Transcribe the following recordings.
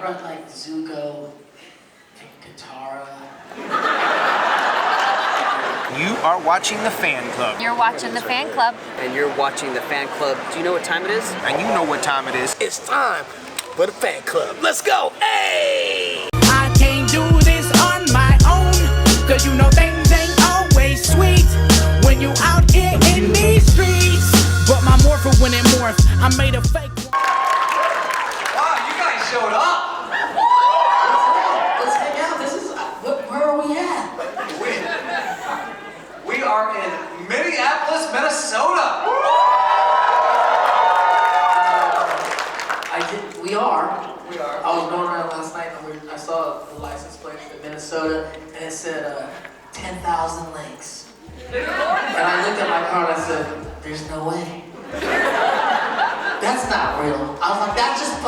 brought like Zuko and Katara. You are watching the fan club. You're watching the fan club. And you're watching the fan club. Do you know what time it is? And you know what time it is. It's time for the fan club. Let's go. Hey! I can't do this on my own, cause you know things ain't always sweet when you out here in these streets. But my morpher, when it morphed, I made a fake one. Wow, you guys showed up. Let's hang out. This is, where are we at? We are in Minneapolis, Minnesota. We are. I was going around last night and I saw the license plate in Minnesota and it said 10,000 links. And I looked at my car and I said, there's no way. That's not real. I was like, that's just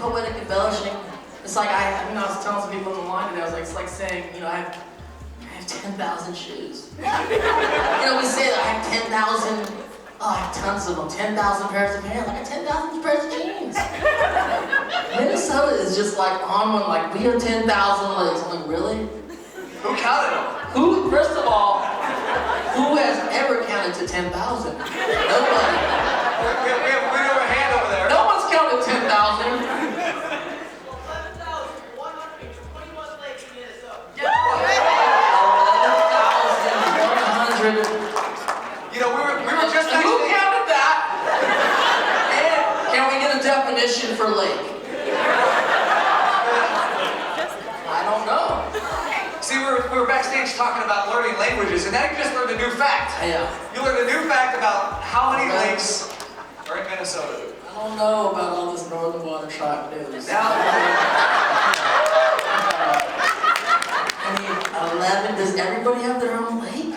poetic embellishing. It's like, I was telling some people in the line today, I was like, it's like saying, I have 10,000 shoes. We say that I have 10,000, I have tons of them, 10,000 pairs of pants, like I have 10,000 pairs of jeans. Minnesota is just like on one, like, we are 10,000 links. I'm like, really? Who counted them? First of all, who has ever counted to 10,000? Nobody. We have a hand over there. No one's counted 10,000. 11,121 lakes in Minnesota. 11,100. We were just Who counted that? And can we get a definition for lake? I don't know. See, we were backstage talking about learning languages, and now you just learned a new fact. Yeah. You learned a new fact about how many lakes are in Minnesota. I don't know about all this Northern Water Tribe news. Now, 11, does everybody have their own lake?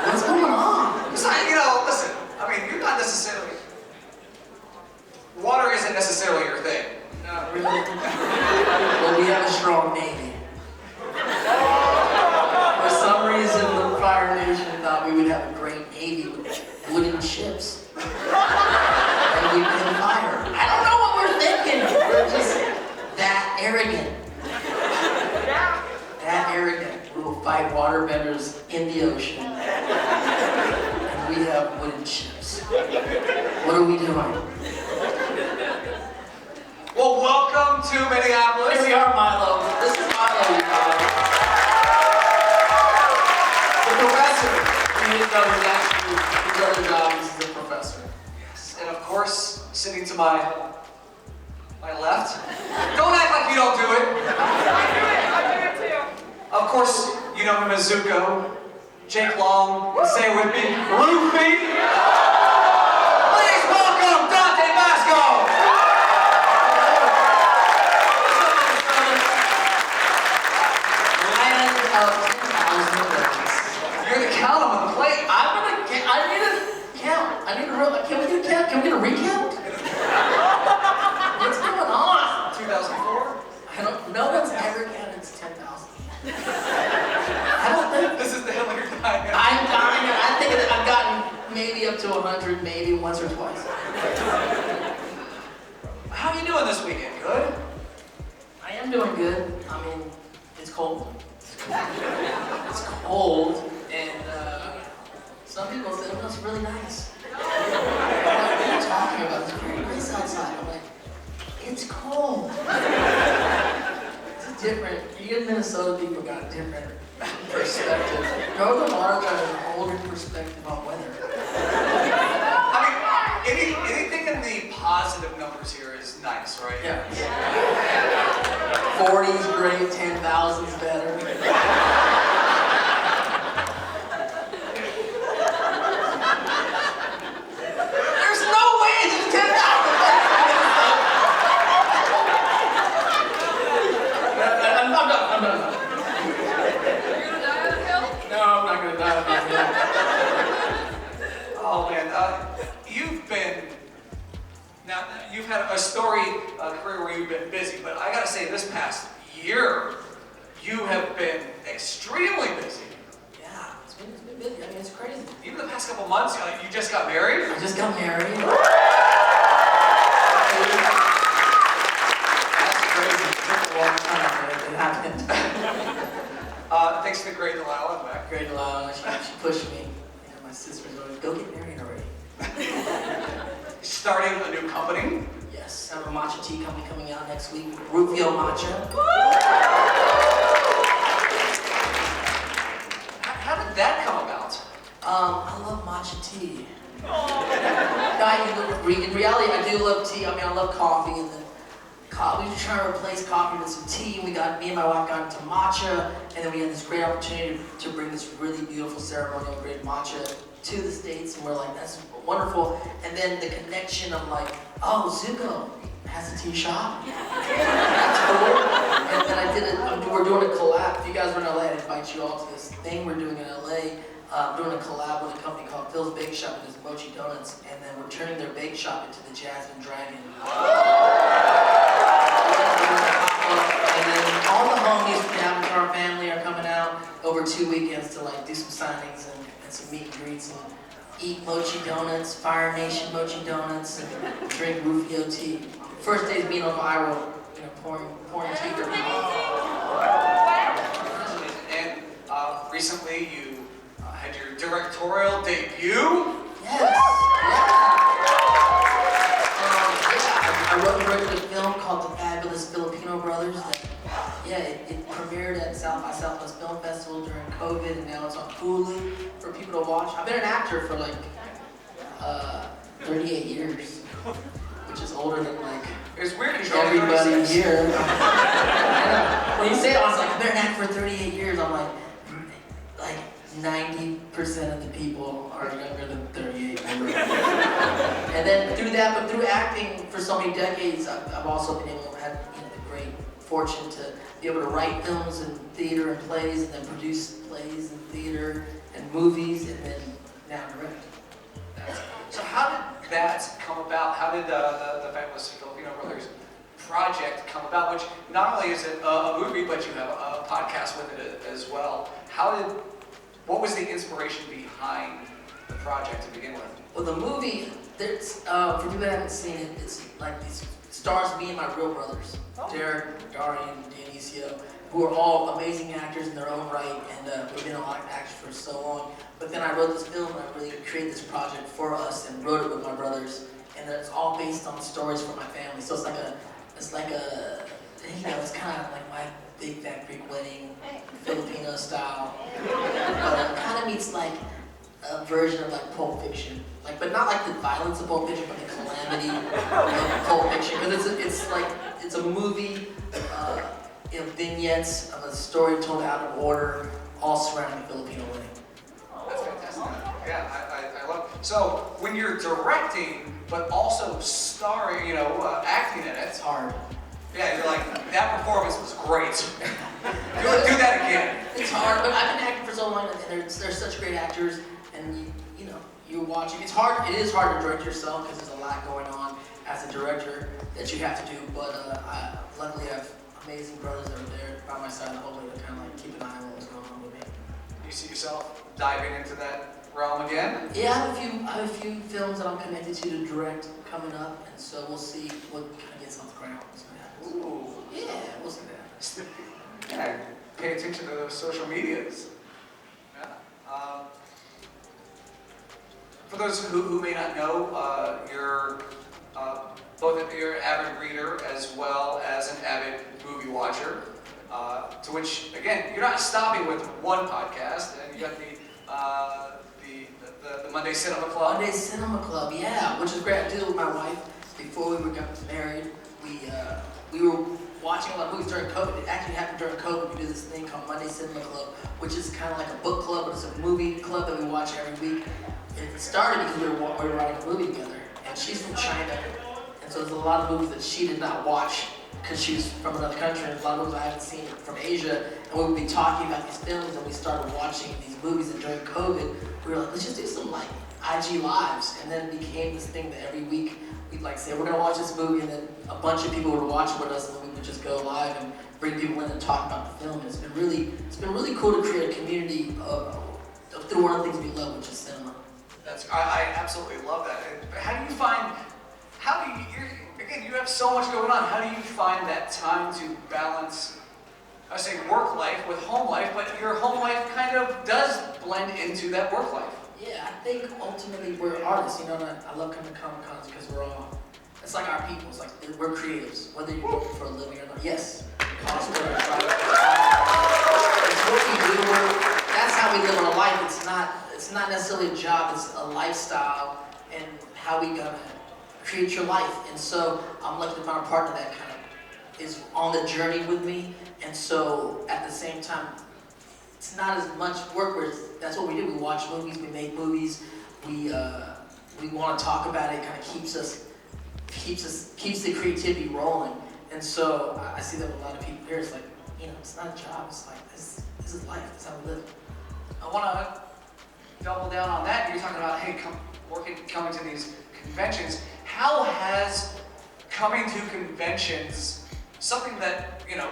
What's going on? listen, you're not necessarily... Water isn't necessarily your thing. Not really. Well, we have a strong Navy. For some reason, the Fire Nation thought we would have a great Navy with wooden ships. And we can fire. I don't know what we're thinking. We're just that arrogant. That arrogant. We will fight waterbenders in the ocean. And we have wooden ships. What are we doing? Well, welcome to Minneapolis. Here we are, Milo. This is Milo, you guys. The professor. You didn't know he's actually, his other job is the professor. Yes, and of course, sitting to my left. Don't act like you don't do it. I do it too. Of course, you know him as Zuko, Jake Long, say it with me, Rufy. Please welcome Dante Basco. You're the count on the plate. I need to count. Can we get a count? Can we get a recount? What's going on? 2004? No one's ever counted to 10,000. I don't think. This is the hill you're dying on. I'm dying. I think that I've gotten maybe up to 100, maybe once or twice. How are you doing this weekend? Good? I am doing good. It's cold. It's cold, and some people say, oh, it's really nice. What are you talking about? It's very nice outside. I'm like, it's cold. It's different. You in Minnesota, people got a different perspective. Northern Water Tribe has a whole different perspective on weather. Anything in the positive numbers here is nice, right? Yeah. 40's great, 10,000's better. There's no way there's 10,000 I'm done. You're gonna die on the hill? No, I'm not gonna die on that hill. Oh man, you've had a storied career where you've been busy, but I gotta say, this past year, you have been extremely busy. Yeah, it's been busy. It's crazy. Even the past couple months, you just got married? I just got married. starting a new company. Yes, I have a matcha tea company coming out next week. Rufio Matcha. How did that come about? I love matcha tea. In reality, I do love tea. I mean, I love coffee, and then we were trying to replace coffee with some tea. Me and my wife got into matcha, and then we had this great opportunity to bring this really beautiful ceremonial grade matcha to the States, and we're like, that's wonderful. And then the connection of like, oh, Zuko has a tea shop. That's cool. And then we're doing a collab. If you guys were in LA, I'd invite you all to this thing we're doing in LA. Doing a collab with a company called Phil's Bake Shop and his Mochi Donuts, and then we're turning their bake shop into the Jasmine Dragon. And then all the homies from the Avatar family are coming out over 2 weekends to like do some signings and some meet and greets and eat Mochi Donuts, Fire Nation Mochi Donuts, and drink Rufio tea. First day's being on viral, pouring tea for people. And recently you had your directorial debut. Yes. Yeah. I wrote and directed a film called The Fabulous Filipino Brothers. It premiered at South by Southwest Film Festival during COVID, and now it's on Hulu for people to watch. I've been an actor for like 38 years, which is older than like it's weird everybody here. When you say it, I was like, I've been an actor for 38 years. I'm like 90% of the people are younger than 38. And then through acting for so many decades, I've also been able to have the great fortune to be able to write films and theater and plays, and then produce plays and theater and movies, and then now direct. So how did that come about? How did the Fabulous Filipino Brothers project come about? Which not only is it a movie, but you have a podcast with it as well. What was the inspiration behind the project to begin with? Well, the movie, for people that haven't seen it, it's like these stars me and my real brothers, Derek, Darian, Dionisio, who are all amazing actors in their own right, and we've been on actors for so long. But then I wrote this film, and I really created this project for us and wrote it with my brothers, and it's all based on stories from my family. So it's kind of like my big fat Greek wedding, Filipino style. But it kind of meets like a version of like Pulp Fiction, but not like the violence of Pulp Fiction, but the calamity of Pulp Fiction. Because it's a movie, vignettes of a story told out of order, all surrounding the Filipino wedding. That's fantastic. Yeah, I love it. So when you're directing, but also starring, acting in it, It's hard. Yeah, you're like, that performance was great. Do that again. It's hard, but I've been acting for so long, and they're such great actors, and you're watching. It is hard to direct yourself because there's a lot going on as a director that you have to do. But luckily, I have amazing brothers that are there by my side the whole way to kind of like keep an eye on what's going on with me. You see yourself diving into that realm again? Yeah, I have a few films that I'm connected to direct coming up, and so we'll see what kind of gets off the ground. Ooh. Yeah, we'll see that. Yeah, pay attention to those social medias. Yeah. For those who may not know, you're both you're an avid reader as well as an avid movie watcher. To which, again, you're not stopping with one podcast, and you got the Monday Cinema Club. Monday Cinema Club, yeah, which is great. I did it with my wife before we got married. We were watching a lot of movies during COVID. It actually happened during COVID. We did this thing called Monday Cinema Club, which is kind of like a book club, but it's a movie club that we watch every week. And it started because we were writing a movie together, and she's from China, and so there's a lot of movies that she did not watch because she was from another country, and a lot of movies I haven't seen from Asia, and we would be talking about these films, and we started watching these movies, and during COVID, we were like, let's just do some like IG lives, and then it became this thing that every week we'd like say, we're gonna watch this movie, and then a bunch of people would watch it with us, and then we would just go live and bring people in and talk about the film. And it's been really cool to create a community through one of the things we love, which is cinema. I absolutely love that. Again, you have so much going on. How do you find that time to balance, work life with home life, but your home life kind of does blend into that work life? Yeah, I think ultimately we're artists, you know, and I love coming to Comic-Cons because it's like our people, it's like we're creatives, whether you're working for a living or not. Yes, cosplay, right? It's what we do, that's how we live our life. It's not necessarily a job, it's a lifestyle and how we gotta create your life. And so I'm lucky to find a partner that kind of is on the journey with me. And so at the same time, it's not as much work, where that's what we do. We watch movies, we make movies, we want to talk about it. It kind of keeps the creativity rolling. And so I see that with a lot of people here. It's like, you know, it's not a job. It's like this is life. This is how we live. I want to double down on that. You're talking about, hey, coming to these conventions. How has coming to conventions, something that, you know,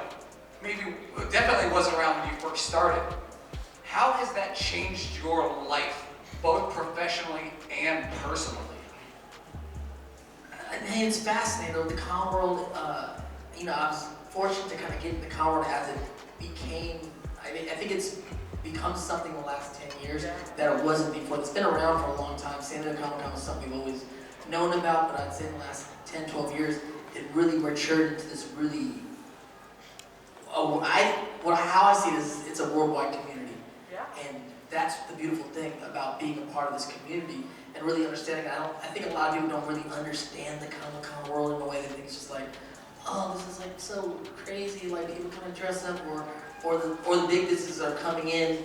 maybe definitely wasn't around when you first started, how has that changed your life, both professionally and personally? Hey, it's fascinating. The con world, you know, I was fortunate to kind of get in the con world as it became, I think it's become something in the last 10 years that it wasn't before. It's been around for a long time. San Diego Comic-Con was something we've always known about, but I'd say in the last 10, 12 years, it really matured into this really, how I see it is, it's a worldwide community. Yeah. And that's the beautiful thing about being a part of this community and really understanding. I think a lot of people don't really understand the Comic-Con world in a way. They think it's just like, oh, this is like so crazy. Like people kind of dress up, or the big businesses are coming in,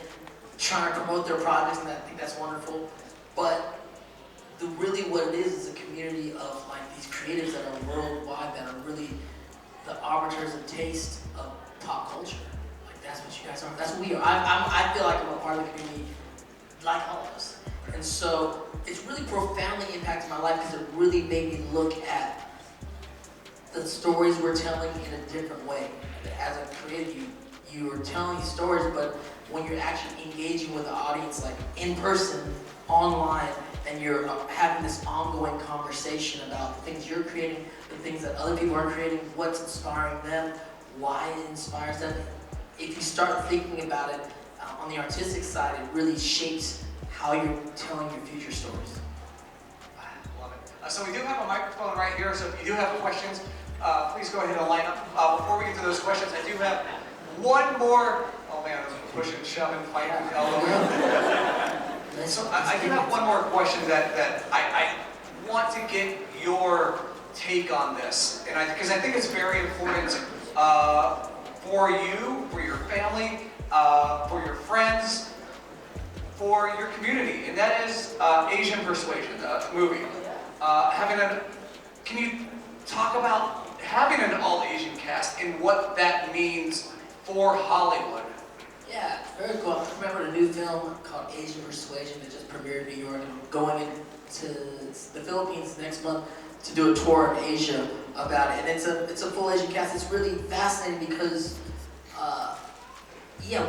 trying to promote their projects, and I think that's wonderful. But really what it is a community of like these creatives that are worldwide, that are really the arbiters of taste of pop culture. Like that's what you guys are. That's what we are. I feel like I'm a part of the community, like all of us. And so it's really profoundly impacted my life because it really made me look at the stories we're telling in a different way. As a creative, you are telling these stories, but when you're actually engaging with the audience, like in person, online, and you're having this ongoing conversation about the things you're creating, the things that other people are creating, what's inspiring them, why it inspires them. If you start thinking about it on the artistic side, it really shapes how you're telling your future stories. I love it. So we do have a microphone right here, so if you do have questions, please go ahead and line up. Before we get to those questions, I do have one more, oh man, I was pushing, shoving, fighting, elbow. So I do have one more question that I want to get your take on this, and because I think it's very important for you, for your family, for your friends, for your community, and that is Asian Persuasion, the movie. Can you talk about having an all-Asian cast and what that means for Hollywood? Yeah, it's very cool. I remember a new film called Asian Persuasion that just premiered in New York. I'm going into the Philippines next month to do a tour in Asia about it. And it's a full Asian cast. It's really fascinating because,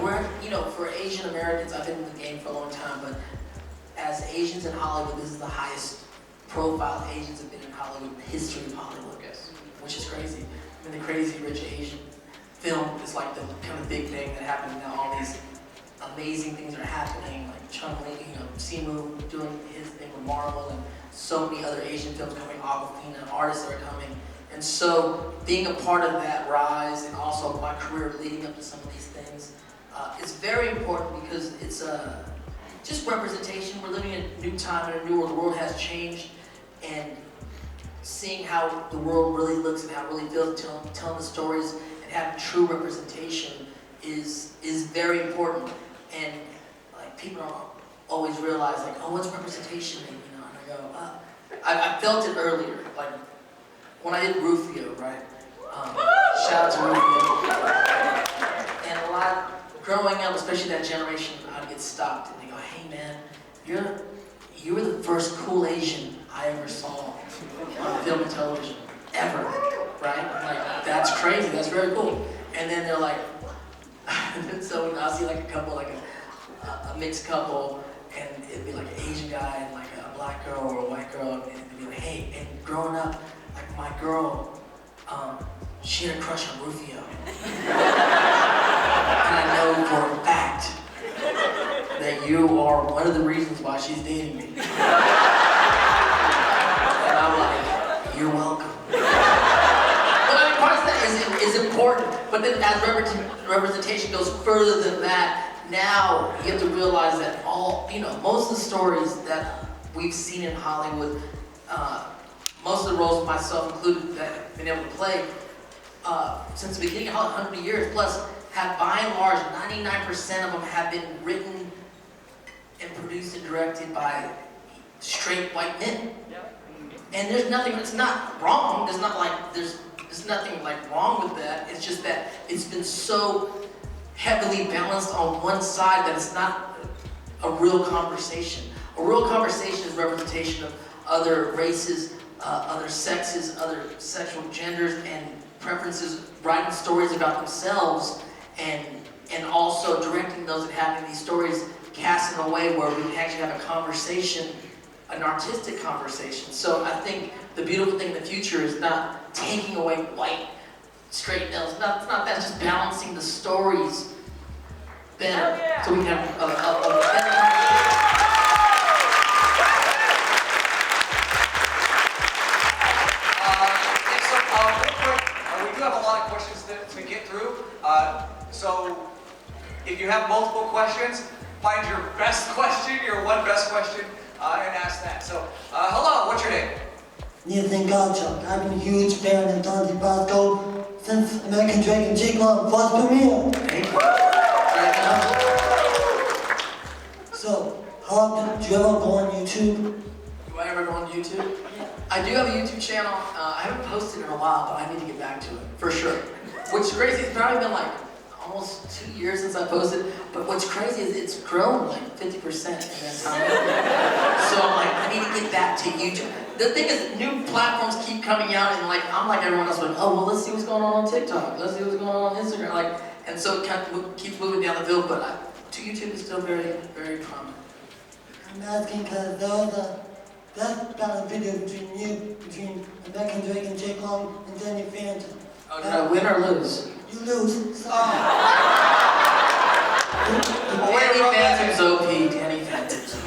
we're, you know, for Asian Americans, I've been in the game for a long time, but as Asians in Hollywood, this is the highest profile Asians have been in Hollywood, in the history of Hollywood, which is crazy. I mean, the Crazy Rich Asian film is like the kind of big thing that happened. Now all these amazing things are happening, like Chung Lee, you know, Simu doing his thing with Marvel, and so many other Asian films coming, Aquafina, artists that are coming. And so being a part of that rise, and also my career leading up to some of these things, it's very important because it's just representation. We're living in a new time and a new world. The world has changed, and seeing how the world really looks and how it really feels, telling the stories and having true representation is very important. And like people don't always realize, like, oh, what's representation mean? You know, and I go, I felt it earlier, like when I did Rufio, right? Shout out to Rufio. And a lot, growing up, especially that generation, I'd get stopped and they go, hey man, you were the first cool Asian I ever saw on film and television, ever, right? I'm like, that's crazy, that's very cool. And then they're like, so I'll see like a couple, like a mixed couple, and it'd be like an Asian guy and like a black girl or a white girl, and it'd be like, hey, and growing up, like my girl, she had a crush on Rufio. And I know for a fact that you are one of the reasons why she's dating me. And I'm like, you're welcome. But I mean, part of that is important, but then as representation goes further than that, now you have to realize that most of the stories that we've seen in Hollywood, most of the roles, myself included, that I've been able to play, since the beginning of 100 years plus, have by and large, 99% of them have been written and produced and directed by straight white men. And there's nothing, it's not wrong, there's nothing like wrong with that, it's just that it's been so heavily balanced on one side that it's not a real conversation. A real conversation is representation of other races, other sexes, other sexual genders and preferences, writing stories about themselves, and also directing those and having these stories cast in a way where we can actually have a conversation, an artistic conversation. So I think the beautiful thing in the future is not taking away white straight males. It's not that, it's just balancing the stories better, so we can have a better conversation. We do have a lot of questions to get through. So if you have multiple questions, find your best question, your one best question, and ask that. So, hello, what's your name? Nathan Gottschalk. I've been a huge fan of Dante Basco since American Dragon Jake Long first premiere. Thank you. So, how did you ever go on YouTube? Do I ever go on YouTube? I do have a YouTube channel. I haven't posted in a while, but I need to get back to it, for sure. What's crazy, it's probably been like almost 2 years since I posted, but what's crazy is it's grown like 50% in that time. So I'm like, I need to get back to YouTube. The thing is, new platforms keep coming out, and like I'm like everyone else, like, oh well, let's see what's going on TikTok, let's see what's going on Instagram, like, and so it kind of keeps moving down the field. But YouTube is still very, very prominent. I'm asking because there was a death battle video between American Dragon Jake Long and Danny Phantom. Oh, did I win or lose? You lose. Sorry. Danny Phantom's OP, Danny Phantom's OP.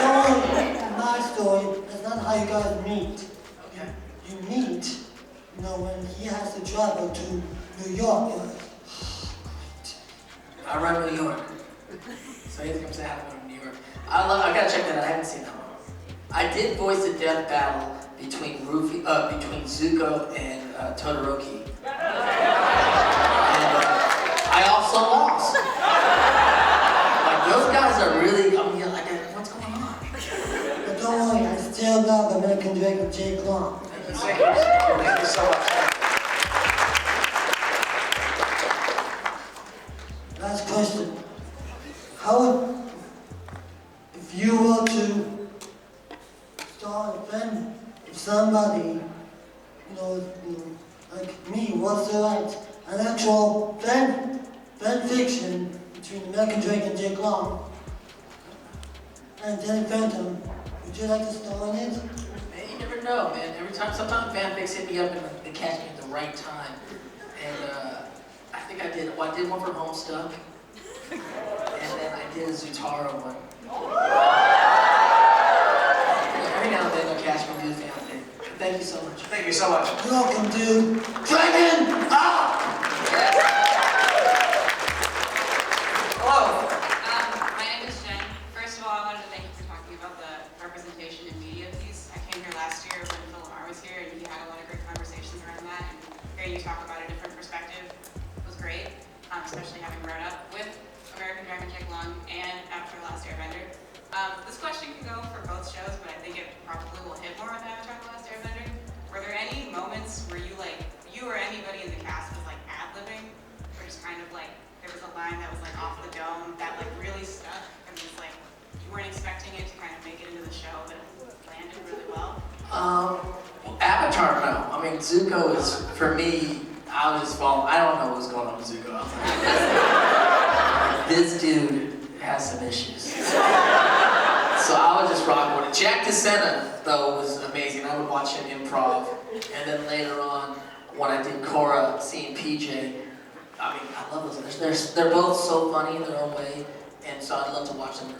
Don't worry, in my story, that's not how you guys meet. Okay. You meet, when he has to travel to New York. I run New York. So anything comes to happen in New York. I gotta check that out, I haven't seen that one. I did voice the death battle between Zuko and Todoroki. And I also lost. Like, those guys are really, what's going on? But don't worry, I still love American Dragon Jake Long. Thank you so much. Last question. How would, if you were to start a friend, if somebody, like me, wants to write an actual fan fiction between American Dragon and Jake Long and Danny Phantom, would you like to star in it? Man, you never know, man. Sometimes fanfics hit me up and they catch me at the right time. And I think I did one for Homestuck, and then I did a Zutara one. Every now and then they'll catch me do the damn thing. Thank you so much. Thank you so much. You're welcome, dude. Dragon up! Hello. My name is Jen. First of all, I wanted to thank you for talking about the representation in media piece. I came here last year when Phil Lamar was here, and he had a lot of great conversations around that. And hearing you talk about a different perspective was great, especially having grown up with American Dragon Jake Long and after Last Airbender. This question can go for both shows, but I think it probably will hit more on Avatar: The Last Airbender. Were there any moments where you or anybody in the cast was ad-libbing, or just kind of there was a line that was off the dome that really stuck, and it was you weren't expecting it to kind of make it into the show, but it landed really well? Avatar, no. I mean, Zuko is, for me, I was just following. I don't know what was going on with Zuko. I was like, this dude has some issues. So I was just rocking with it. Jack DeSena, though, was amazing. I would watch him improv. And then later on, when I did Korra, seeing PJ, I love those. They're both so funny in their own way. and so I'd love to watch them.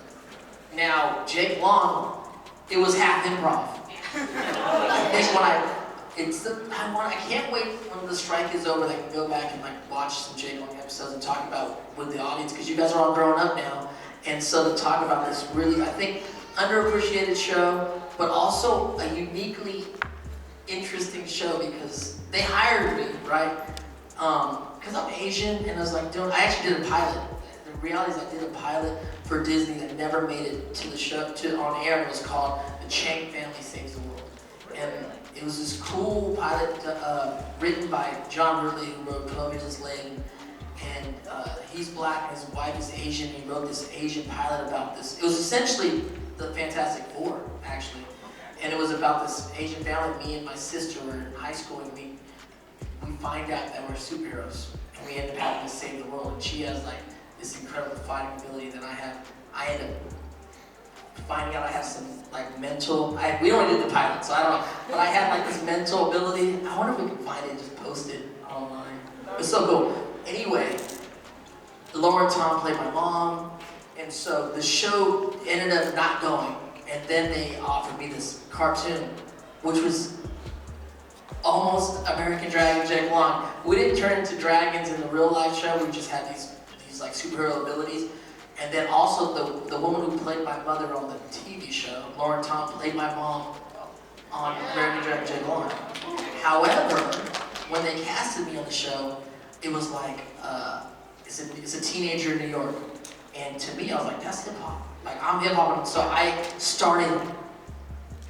Now, Jake Long, it was half improv. I think I can't wait when the strike is over, that I can go back and like watch some Jake Long episodes and talk about with the audience, because you guys are all grown up now, and so to talk about this really, I think, underappreciated show, but also a uniquely interesting show because they hired me, right? Because I'm Asian, and I was like, I actually did a pilot. The reality is I did a pilot for Disney that never made it to the show, on air. It was called The Chang Family Saves the World. And it was this cool pilot written by John Ridley, who wrote 12 Years a Slave. And he's black and his wife is Asian. He wrote this Asian pilot about this. It was essentially the Fantastic Four, actually. And it was about this Asian family. Me and my sister were in high school, and we find out that we're superheroes. And we end up having to save the world. And she has like this incredible fighting ability that I have. I end up finding out I have some like mental, we only did the pilot, so I don't know. But I had like this mental ability. I wonder if we can find it and just post it online. It's so cool. Anyway, Lauren Tom played my mom. And so the show ended up not going. And then they offered me this cartoon, which was almost American Dragon Jake Long. We didn't turn into dragons in the real life show. We just had these like superhero abilities. And then also the woman who played my mother on the TV show, Lauren Tom, played my mom on American Dragon Jake Long. However, when they casted me on the show, it was like, it's a teenager in New York. And to me, I was like, that's hip hop. Like, I'm hip hop. So I started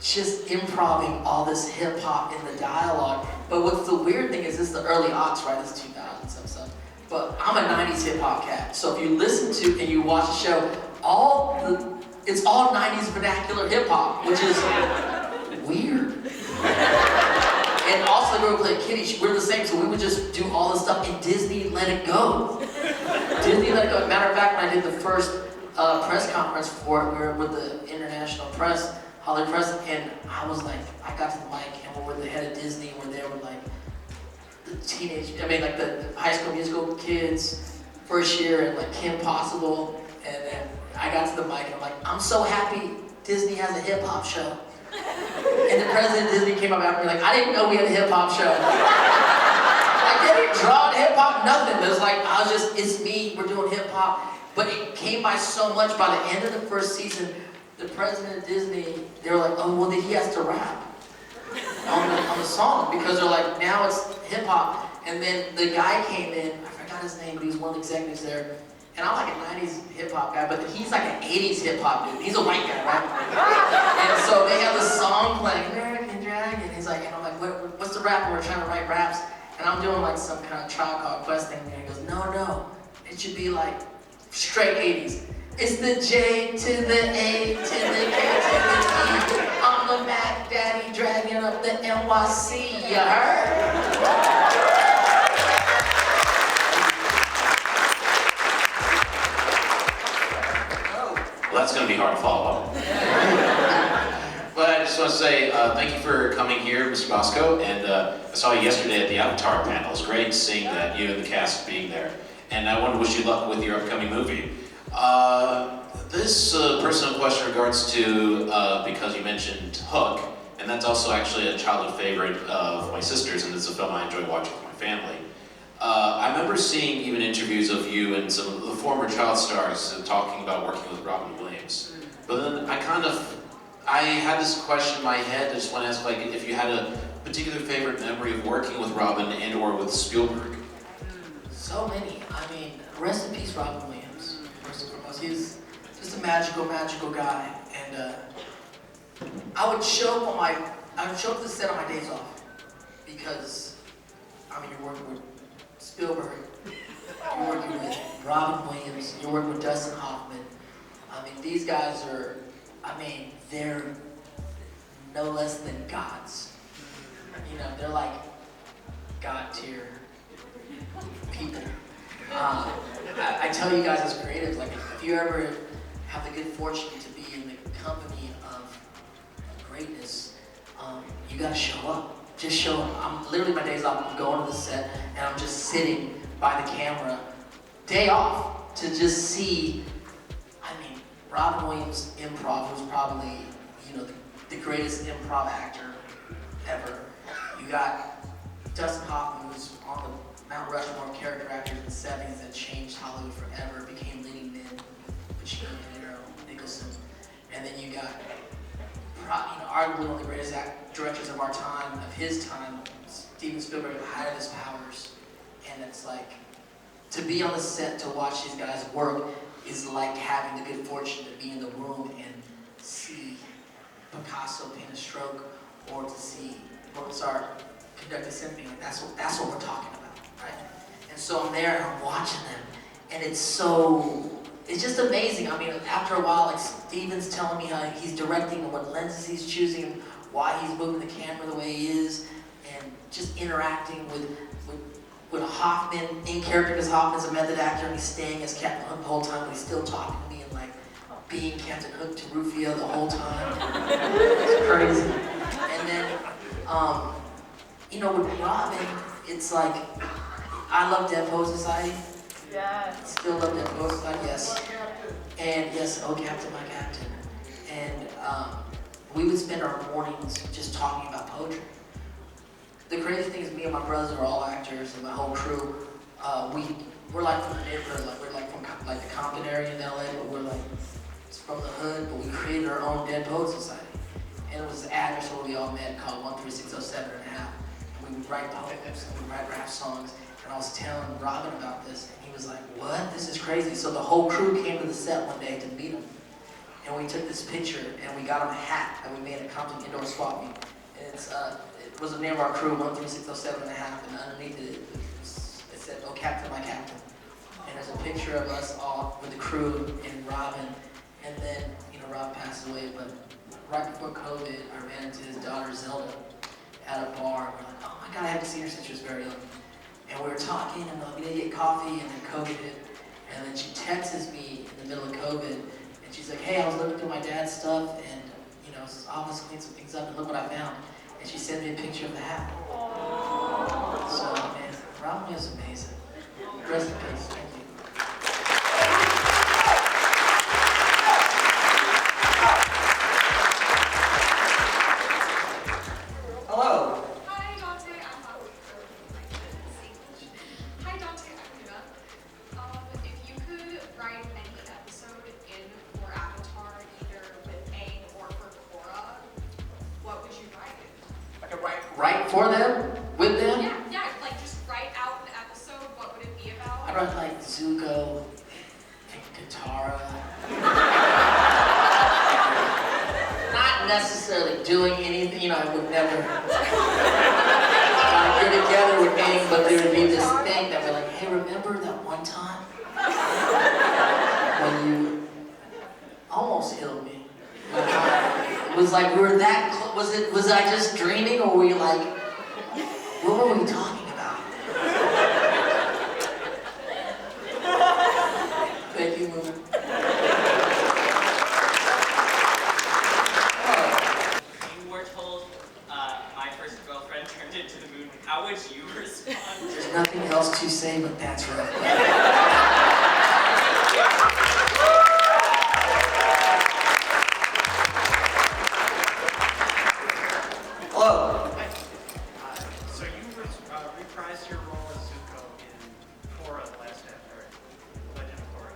just improving all this hip hop in the dialogue. But what's the weird thing is, this is the early aughts, right? This is 2000 some stuff. But I'm a 90s hip hop cat. So if you listen to and you watch the show, it's all 90s vernacular hip hop, which is weird. And also, the girl who played Kitty, we're the same, so we would just do all this stuff, and Disney let it go. Disney let it go. Matter of fact, when I did the first press conference for it, we were with the international press, Hollywood press, and I was like, I got to the mic, and we're with the head of Disney, and we're there with like the High School Musical kids, first year, and like Kim Possible, and then I got to the mic, and I'm like, I'm so happy Disney has a hip hop show. And the president of Disney came up after me like, I didn't know we had a hip hop show. Like, they didn't draw hip hop, nothing. It was like, it's me, we're doing hip hop. But it came by so much. By the end of the first season, the president of Disney, they were like, oh, well, then he has to rap on the song, because they're like, now it's hip hop. And then the guy came in, I forgot his name, but he was one of the executives there. And I'm like a 90s hip hop guy, but he's like an 80s hip hop dude. He's a white guy, right? And so they have this song playing, American Dragon. He's like, and I'm like, what's the rap? And we're trying to write raps. And I'm doing like some kind of Tribe Called Quest thing. And he goes, no, it should be like straight 80s. It's the J to the A to the K to the E. I'm the Mac Daddy dragging up the NYC, you heard? Well, that's going to be hard to follow. But I just want to say thank you for coming here, Mr. Basco. And I saw you yesterday at the Avatar panel. It was great seeing that, you and the cast being there. And I want to wish you luck with your upcoming movie. This personal question regards to, because you mentioned Hook, and that's also actually a childhood favorite of my sister's, and it's a film I enjoy watching with my family. I remember seeing even interviews of you and some of the former child stars talking about working with Robin Williams. But then I had this question in my head. I just want to ask, like, if you had a particular favorite memory of working with Robin and or with Spielberg. So many. I mean, rest in peace, Robin Williams. First and foremost, he's just a magical guy. And I would show up to the set on my days off, because I mean, you're working with Spielberg, you're working with Robin Williams, you're working with Dustin Hoffman. I mean, these guys are, they're no less than gods. You know, they're like God tier people. I tell you guys as creatives, like, if you ever have the good fortune to be in the company of greatness, you gotta show up. Just show up. I'm literally, my days off, I'm going to the set and I'm just sitting by the camera, day off, to just see Robin Williams Improv was probably, the greatest improv actor ever. You got Dustin Hoffman, who's on the Mount Rushmore of character actors in the 70s that changed Hollywood forever, became leading men, Pacino, De Niro, Nicholson. And then you got, arguably one of the greatest directors of our time, of his time, Steven Spielberg, at the height of his powers. And it's like, to be on the set to watch these guys work is like having the good fortune to be in the room and see Picasso paint a stroke, or to see Mozart conduct a symphony. Like that's what we're talking about, right? And so I'm there and I'm watching them, and it's just amazing. I mean, after a while, like Steven's telling me how he's directing, what lenses he's choosing, why he's moving the camera the way he is, and just interacting with Hoffman in character, because Hoffman's a method actor and he's staying as Captain Hook the whole time, but he's still talking to me and like being Captain Hook to Rufio the whole time. It's crazy. And then, with Robin, it's like, I love Dead Poet Society. Yeah. Still love Dead Poet Society, yes. And yes, oh Captain, my Captain. And we would spend our mornings just talking about poetry. The crazy thing is, me and my brothers are all actors, and my whole crew, we're like from the neighborhood, like we're like from like the Compton area in LA, but we're like from the hood, but we created our own Dead Poet Society. And it was the address where we all met, called 13607 and a half. And we would write poems, and we would write rap songs, and I was telling Robin about this, and he was like, what? This is crazy. So the whole crew came to the set one day to meet him. And we took this picture, and we got him a hat that we made at Compton Indoor Swap Meet. And it was the name of our crew, 13607 and a half, and underneath it said, oh Captain, my Captain. And there's a picture of us all with the crew and Robin, and then, Robin passed away, but right before COVID, I ran into his daughter Zelda at a bar, and we're like, oh my God, I haven't seen her since she was very young. And we were talking, and we didn't get coffee, and then COVID hit, and then she texts me in the middle of COVID, and she's like, hey, I was looking through my dad's stuff, and, his office cleaned some things up, and look what I found. And she sent me a picture of the hat. So, man, Robin is amazing. Rest in peace. Thank you. Hello. Hi, Dante. Hi, Dante. I'm Dino. If you could write any episode in for Avatar, either with Aang or for Korra, what would you write? I could write for them? With them? Yeah, like just write out an episode. What would it be about? I'd write like Zuko and Katara. Not necessarily doing anything, I would never get together with Aang, but there would be this thing that we're like, hey, remember that one time when you almost healed me? It was like we were that close. Was I just dreaming, or were we like, what were we talking about? Thank you, Moon. You were told my first girlfriend turned into the moon. How would you respond? There's nothing else to say, but that's right. Hello. So you reprised your role as Zuko in Korra, the last chapter, Legend of Korra.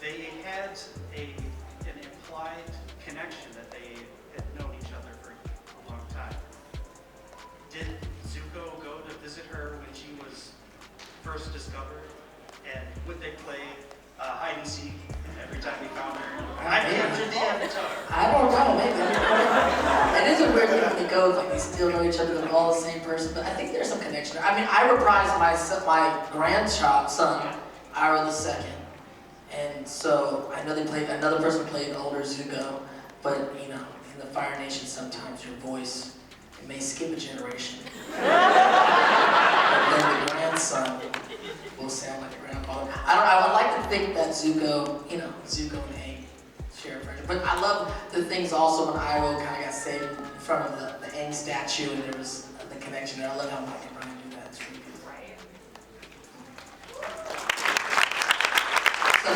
They had an implied connection that they had known each other for a long time. Did Zuko go to visit her when she was first discovered? And would they play hide and seek every time he found her? I captured the Avatar. I don't know, maybe. It is a weird thing when it goes, like they still know each other, they're all the same person, but I think there's some connection. I mean, I reprised my grandson, Ira the Second, and so I know they played, another person played older Zuko, but in the Fire Nation, sometimes your voice, it may skip a generation. But then the grandson will sound like a grandfather. I would like to think that Zuko, Zuko and Aang share a friendship. But I love the things also when Iroh kind of got saved in front of the Aang statue, and there was the connection there. I love how Mike and Brian do that. It's really good. Right. So,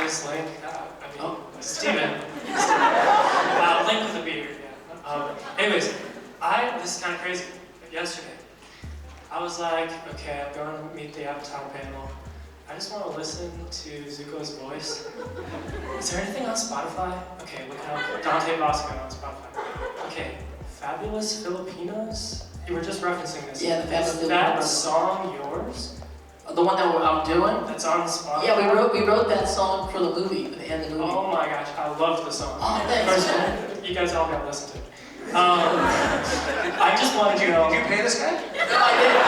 Fabulous Link. Steven. Link with a beard, yeah. Anyways, this is kind of crazy. Yesterday, I was like, okay, I'm going to meet the Avatar panel. I just want to listen to Zuko's voice. Is there anything on Spotify? Okay, look out. Dante Basco on Spotify. Okay, Fabulous Filipinos? You were just referencing this. Yeah, the Fabulous Is that Filipinos. song yours? The one that I'm doing? That's on Spotify? Yeah, we wrote that song for the movie, for the end of the movie. Oh my gosh, I loved the song. Oh, thanks. First of all, you guys all gotta listen to it. I just wanted to know. Did you pay this guy? No, I didn't.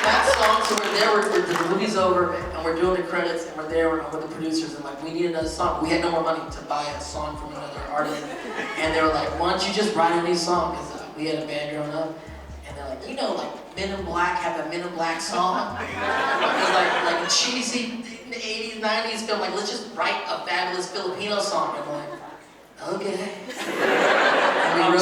That song, so we're there, the movie's over, and we're doing the credits, and we're there with the producers, and like, we need another song. We had no more money to buy a song from another artist, and they were like, why don't you just write a new song? Because we had a band growing up, and they're like, you know, like, Men in Black have a Men in Black song. It was like a cheesy 80s, 90s film, like, let's just write a Fabulous Filipino song. I'm like, okay. And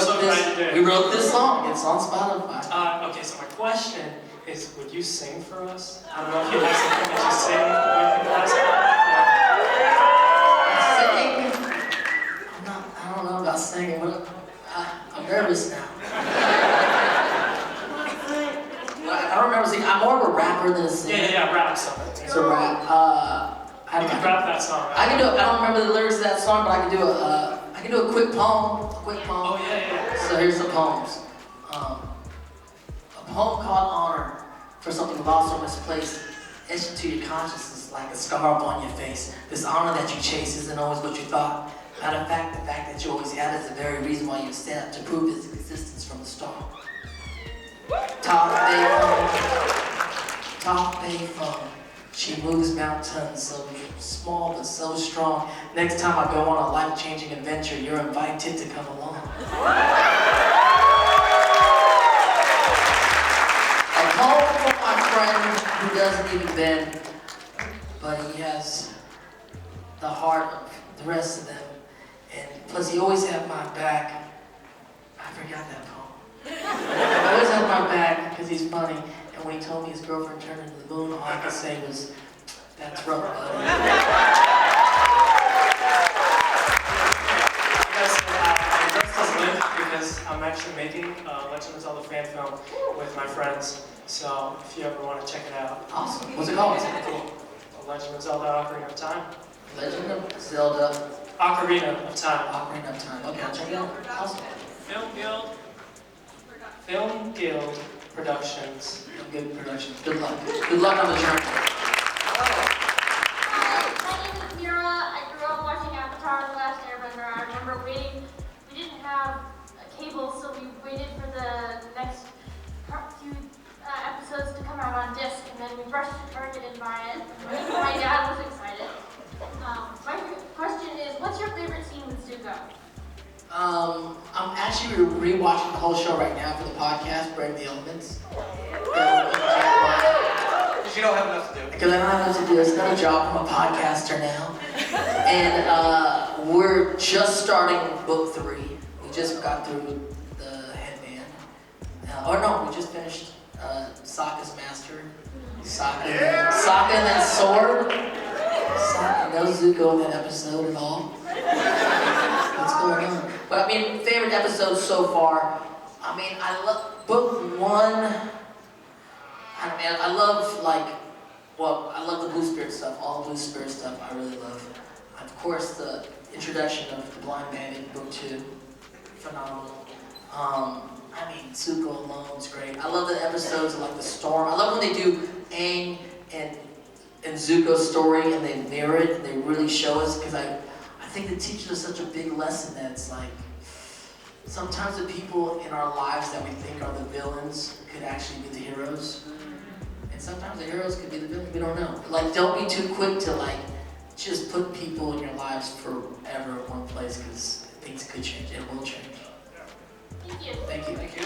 we wrote this song. It's on Spotify. Okay, so my question is, would you sing for us? I don't know if you have something that you sing with the last Sing? I don't know about singing. I'm nervous now. I don't remember singing. I'm more of a rapper than a singer. Yeah, rap song. It's a rap. You can rap that song. I can do. I don't remember the lyrics of that song, but I can do a quick poem. Oh yeah. So here's the poems. A poem called Honor for something lost or misplaced, etched into your consciousness like a scar upon your face. This honor that you chase isn't always what you thought. Matter of fact, the fact that you always had is the very reason why you stand up to prove its existence from the start. Top Bay Fun. She moves mountains, so small but so strong. Next time I go on a life-changing adventure, you're invited to come along. A poem from my friend who doesn't even bend, but he has the heart of the rest of them. And plus he always had my back. I forgot that poem. He always had my back because he's funny. And when he told me his girlfriend turned into the moon, all I could say was, that's rough, buddy. I dressed as Link because I'm actually making Legend of Zelda fan film with my friends. So if you ever want to check it out. Awesome. What's it called? Cool. Legend of Zelda Ocarina of Time. Legend of Zelda. Ocarina of Time. Ocarina of Time. Okay, I'll check it out. Awesome. Film Guild Productions. Good productions. Good luck. Good luck on the journey. My name is Mira. I grew up watching Avatar: The Last Airbender. I remember waiting. We didn't have a cable, so we waited for the next few episodes to come out on disc, and then we rushed to Target and buy it. My dad was excited. My question is, what's your favorite scene with Zuko? I'm actually rewatching the whole show right now for the podcast, Brave the Elements. Because you don't have enough to do. Because I don't have enough to do. It's another job. I'm a podcaster now. And we're just starting book 3. We just got through the headband. We just finished Sokka's Master. Sokka and that sword. Sokka, no Zuko in that episode at all. What's going on? But I mean, favorite episodes so far. I mean, I love book 1. I love the Blue Spirit stuff. All the Blue Spirit stuff I really love. Of course, the introduction of the Blind Man in book 2, phenomenal. I mean, Zuko alone is great. I love the episodes of like the storm. I love when they do Aang and Zuko's story and they mirror it and they really show us, because I think it teaches us such a big lesson that it's like, sometimes the people in our lives that we think are the villains could actually be the heroes. And sometimes the heroes could be the villains, we don't know. Like, don't be too quick to like, just put people in your lives forever in one place, because things could change, it will change. Thank you. Thank you. Thank you.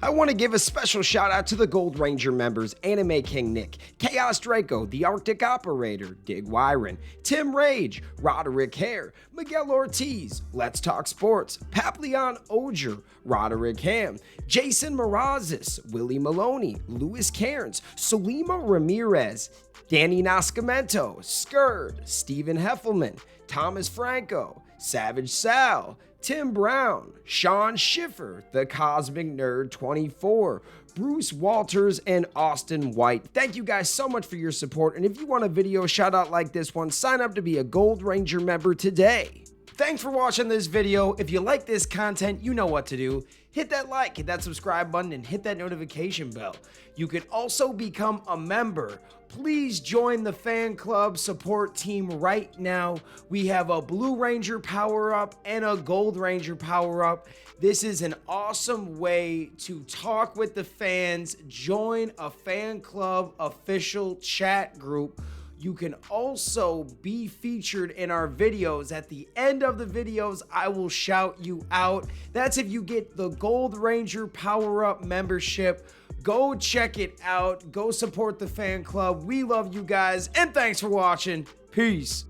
I want to give a special shout out to the Gold Ranger members, Anime King Nick, Chaos Draco, The Arctic Operator, Dig Wyron, Tim Rage, Roderick Hare, Miguel Ortiz, Let's Talk Sports, Papleon Oger, Roderick Ham, Jason Morazes, Willie Maloney, Louis Cairns, Solima Ramirez, Danny Nascimento, Skird, Stephen Heffelman, Thomas Franco, Savage Sal, Tim Brown, Sean Schiffer, The Cosmic Nerd 24, Bruce Walters, and Austin White. Thank you guys so much for your support, and if you want a video shout out like this one, sign up to be a Gold Ranger member today. Thanks for watching this video. If you like this content, you know what to do. Hit that like, hit that subscribe button, and hit that notification bell. You can also become a member. Please join the fan club support team right now. We have a Blue Ranger power-up and a Gold Ranger power-up. This is an awesome way to talk with the fans, join a fan club official chat group. You can also be featured in our videos. At the end of the videos, I will shout you out. That's if you get the Gold Ranger Power-Up membership. Go check it out. Go support the fan club. We love you guys, and thanks for watching. Peace.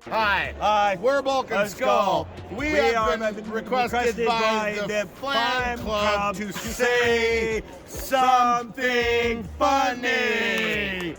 Hi, we're Bulk and Skull. We have been requested by the fan club to say something funny.